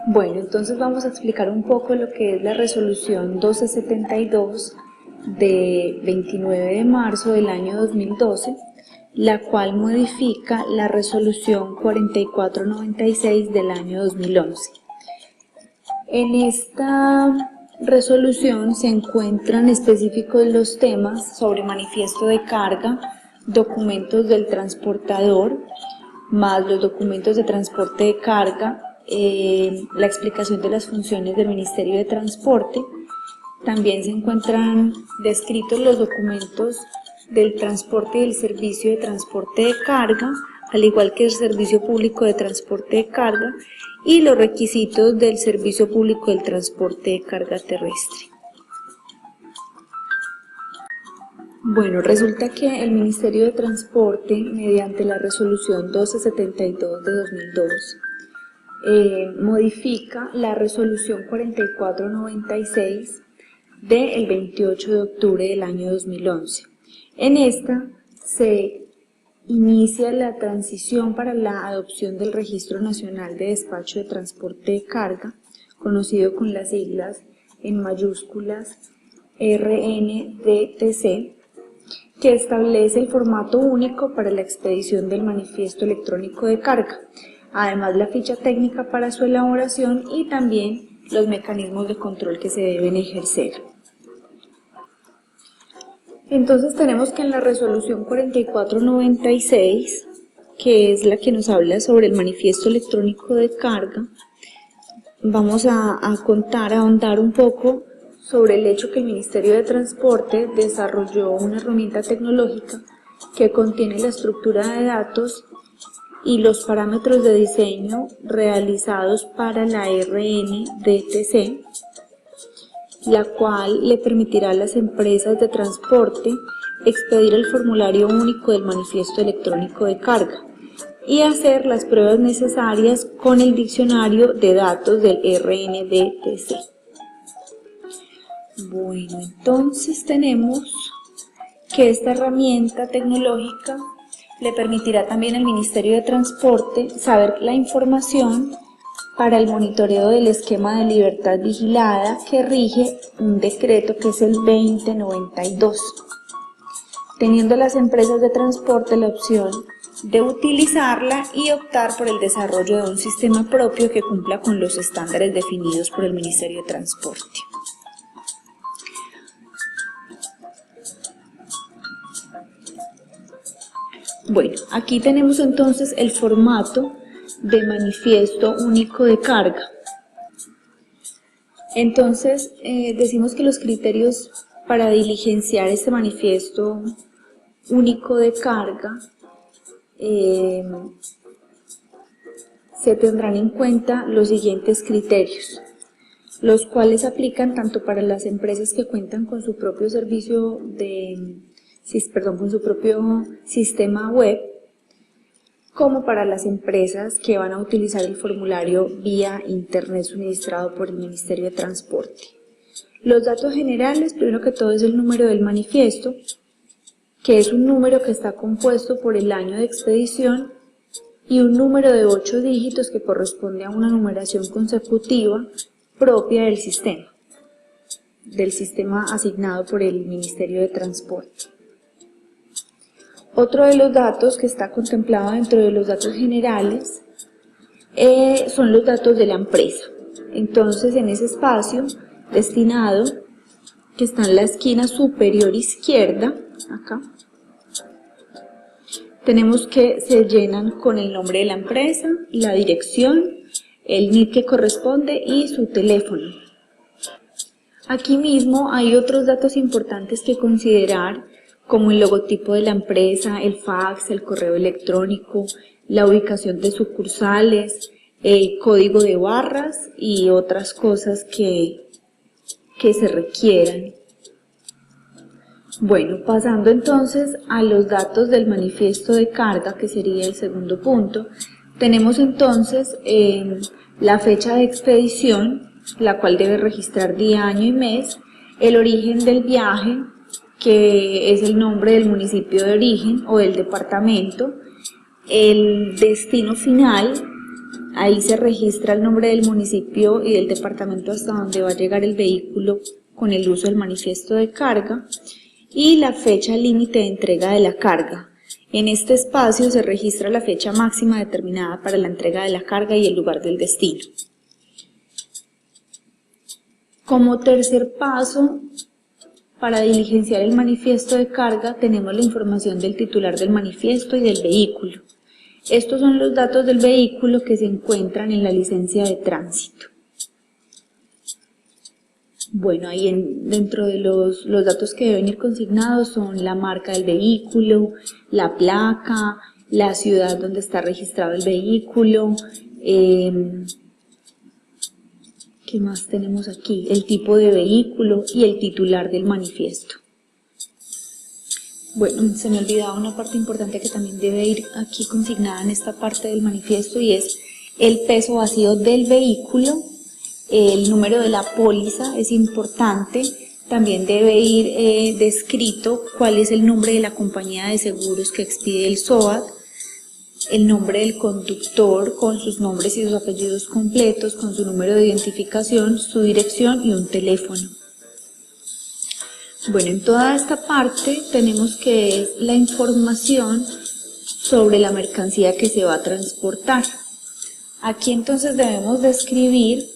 Bueno, entonces vamos a explicar un poco lo que es la resolución 1272 de 29 de marzo del año 2012, la cual modifica la resolución 4496 del año 2011. En esta resolución se encuentran específicos los temas sobre manifiesto de carga, documentos del transportador, más los documentos de transporte de carga, la explicación de las funciones del Ministerio de Transporte. También se encuentran descritos los documentos del transporte y el servicio de transporte de carga, al igual que el servicio público de transporte de carga y los requisitos del servicio público del transporte de carga terrestre. Bueno, resulta que el Ministerio de Transporte, mediante la resolución 1272 de 2002, modifica la resolución 4496 del 28 de octubre del año 2011. En esta se inicia la transición para la adopción del Registro Nacional de Despacho de Transporte de Carga, conocido con las siglas en mayúsculas RNDTC, que establece el formato único para la expedición del manifiesto electrónico de carga, además la ficha técnica para su elaboración y también los mecanismos de control que se deben ejercer. Entonces tenemos que en la resolución 4496, que es la que nos habla sobre el manifiesto electrónico de carga, vamos a ahondar un poco sobre el hecho que el Ministerio de Transporte desarrolló una herramienta tecnológica que contiene la estructura de datos y los parámetros de diseño realizados para la RNDTC, la cual le permitirá a las empresas de transporte expedir el formulario único del manifiesto electrónico de carga y hacer las pruebas necesarias con el diccionario de datos del RNDTC. Bueno, entonces tenemos que esta herramienta tecnológica le permitirá también al Ministerio de Transporte saber la información para el monitoreo del esquema de libertad vigilada que rige un decreto que es el 2092, teniendo las empresas de transporte la opción de utilizarla y optar por el desarrollo de un sistema propio que cumpla con los estándares definidos por el Ministerio de Transporte. Bueno, aquí tenemos entonces el formato de manifiesto único de carga. Entonces, decimos que los criterios para diligenciar este manifiesto único de carga se tendrán en cuenta los siguientes criterios, los cuales aplican tanto para las empresas que cuentan con su propio servicio con su propio sistema web, como para las empresas que van a utilizar el formulario vía internet suministrado por el Ministerio de Transporte. Los datos generales, primero que todo, es el número del manifiesto, que es un número que está compuesto por el año de expedición y un número de 8 dígitos que corresponde a una numeración consecutiva propia del sistema asignado por el Ministerio de Transporte. Otro de los datos que está contemplado dentro de los datos generales son los datos de la empresa. Entonces, en ese espacio destinado, que está en la esquina superior izquierda, acá, tenemos que se llenan con el nombre de la empresa, la dirección, el NID que corresponde y su teléfono. Aquí mismo hay otros datos importantes que considerar, como el logotipo de la empresa, el fax, el correo electrónico, la ubicación de sucursales, el código de barras y otras cosas que se requieran. Bueno, pasando entonces a los datos del manifiesto de carga, que sería el segundo punto, tenemos entonces la fecha de expedición, la cual debe registrar día, año y mes, el origen del viaje, que es el nombre del municipio de origen o del departamento, el destino final, Ahí se registra el nombre del municipio y del departamento hasta donde va a llegar el vehículo con el uso del manifiesto de carga y la fecha límite de entrega de la carga. En este espacio se registra la fecha máxima determinada para la entrega de la carga y el lugar del destino. Como tercer paso, para diligenciar el manifiesto de carga tenemos la información del titular del manifiesto y del vehículo. Estos son los datos del vehículo que se encuentran en la licencia de tránsito. Bueno, ahí dentro de los datos que deben ir consignados son la marca del vehículo, la placa, la ciudad donde está registrado el vehículo, ¿qué más tenemos aquí? El tipo de vehículo y el titular del manifiesto. Bueno, se me olvidaba una parte importante que también debe ir aquí consignada en esta parte del manifiesto y es el peso vacío del vehículo, el número de la póliza es importante, también debe ir descrito cuál es el nombre de la compañía de seguros que expide el SOAT, el nombre del conductor con sus nombres y sus apellidos completos, con su número de identificación, su dirección y un teléfono. Bueno, en toda esta parte tenemos que es la información sobre la mercancía que se va a transportar. Aquí entonces debemos describir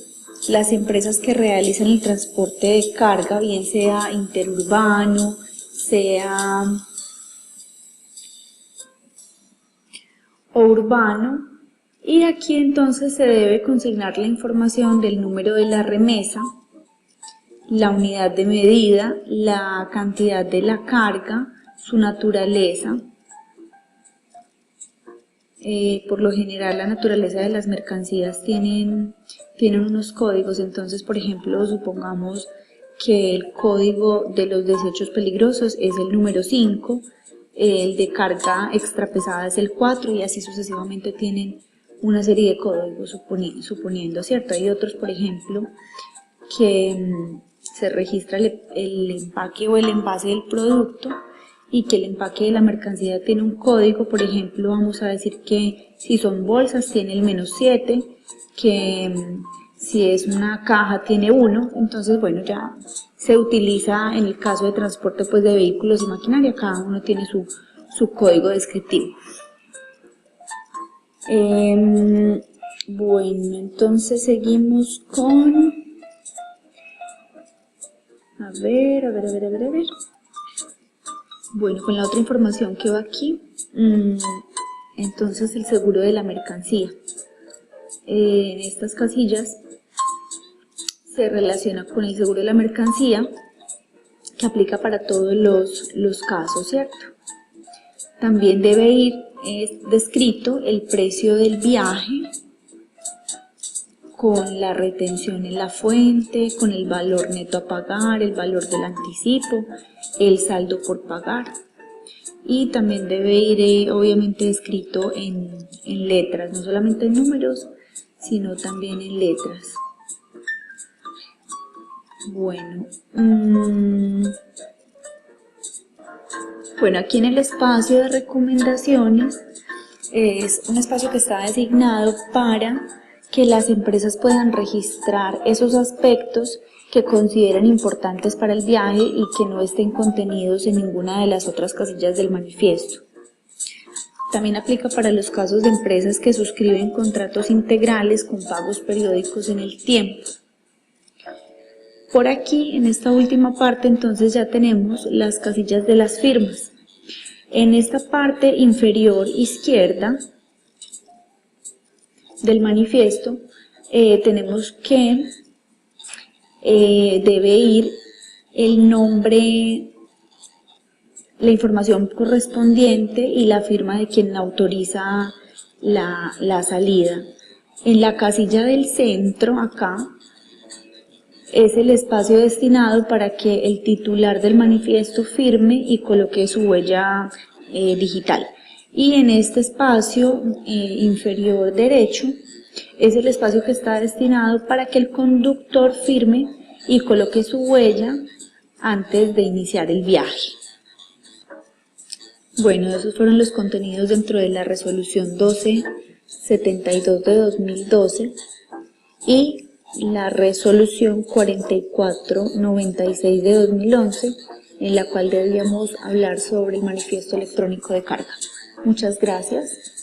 las empresas que realizan el transporte de carga, bien sea interurbano, sea o urbano, y aquí entonces se debe consignar la información del número de la remesa, la unidad de medida, la cantidad de la carga, su naturaleza. Por lo general la naturaleza de las mercancías tienen unos códigos, entonces por ejemplo supongamos que el código de los desechos peligrosos es el número 5, el de carga extra pesada es el 4 y así sucesivamente tienen una serie de códigos suponiendo, ¿cierto? Hay otros, por ejemplo, que se registra el empaque o el envase del producto y que el empaque de la mercancía tiene un código, por ejemplo, vamos a decir que si son bolsas tiene el -7, que si es una caja tiene 1, entonces bueno, ya se utiliza en el caso de transporte pues de vehículos y maquinaria, cada uno tiene su código descriptivo. Bueno, entonces seguimos con... A ver. Bueno, con la otra información que va aquí, entonces el seguro de la mercancía. En estas casillas se relaciona con el seguro de la mercancía que aplica para todos los casos, ¿cierto? También debe ir descrito el precio del viaje con la retención en la fuente, con el valor neto a pagar, el valor del anticipo, el saldo por pagar. Y también debe ir obviamente escrito en letras, no solamente en números, sino también en letras. Bueno, aquí en el espacio de recomendaciones es un espacio que está designado para que las empresas puedan registrar esos aspectos que consideran importantes para el viaje y que no estén contenidos en ninguna de las otras casillas del manifiesto. También aplica para los casos de empresas que suscriben contratos integrales con pagos periódicos en el tiempo. Por aquí, en esta última parte, entonces ya tenemos las casillas de las firmas. En esta parte inferior izquierda del manifiesto tenemos que debe ir el nombre, la información correspondiente y la firma de quien autoriza la salida. En la casilla del centro, acá, es el espacio destinado para que el titular del manifiesto firme y coloque su huella digital. Y en este espacio inferior derecho es el espacio que está destinado para que el conductor firme y coloque su huella antes de iniciar el viaje. Bueno, esos fueron los contenidos dentro de la resolución 12 72 de 2012 y la resolución 4496 de 2011, en la cual debíamos hablar sobre el manifiesto electrónico de carga. Muchas gracias.